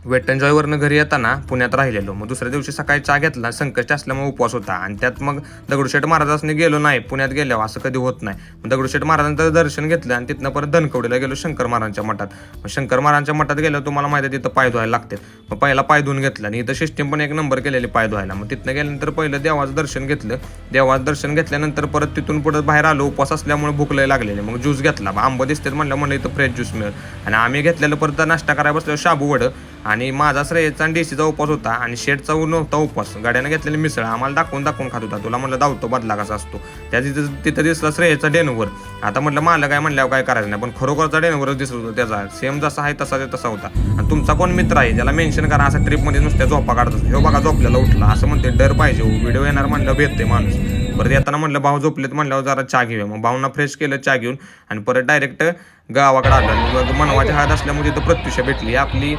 Weight एन्जॉयवरनं घरी येताना पुण्यात राहिलेलो. मग दुसऱ्या दिवशी सकाळी चहा घेतला. संकष्टी असल्यामुळे उपवास होता आणि त्यात मग दगडूशेठ महाराजांनी गेलो नाही. पुण्यात गेल्यावर असं कधी होत नाही. मग दगडूशेठ महाराजांचं दर्शन घेतलं आणि तिथनं परत धनकवडीला गेलो शंकर महाराजांच्या मठात. मग शंकर महाराजांच्या मठात गेल्यावर तुम्हाला माहिती आहे तिथं पाय धुवायला लागतात. मग पहिला पाय धुवून घेतला आणि इथं सिस्टीम पण एक नंबर केलेली पाय धुवायला. मग तिथनं गेल्यानंतर पहिलं देवाचं दर्शन घेतलं. देवाचं दर्शन घेतल्यानंतर परत तिथून पुढे बाहेर आलो. उपवास असल्यामुळे भूक लय लागलेली. मग ज्यूस घेतला. आंबं दिसतात म्हणलं इथं फ्रेश ज्यूस मिळेल. आणि आम्ही घेतलेलं परत नाश्ता करायला बसल्यावर शाबू वडं आणि माझा श्रेयचा आणि डीसीचा उपवास होता आणि शेटचा नव्हता उपवास. गाड्यानं घेतलेली मिसळ आम्हाला दाखवून खात होता. तुला म्हणलं धावतो बदला कसा असतो. त्या तिथं दिसला श्रेयचा डेनवर. आता म्हटलं मला काय म्हणल्यावर काय करायचं नाही, पण खरोखरचा डेनवरच दिसत होता त्याचा. सेम जसा आहे तसा होता. आणि तुमचा कोण मित्र आहे ज्याला मेन्शन करा असा ट्रिपमध्ये नुसत्या झोपा काढतात, हे बघा झोपल्याला उठला असं म्हणते. डर पाहिजे, व्हिडिओ येणार म्हणलं भेटते माणूस. परत येताना म्हणलं भाऊ झोपलेत म्हणल्यावर जरा चहा घेऊया. मग भाऊंना फ्रेश केलं चहा घेऊन आणि परत डायरेक्ट गावाकडे आलं. मग मनवाची हळद असल्यामुळे तिथं प्रत्युषा भेटली आपली.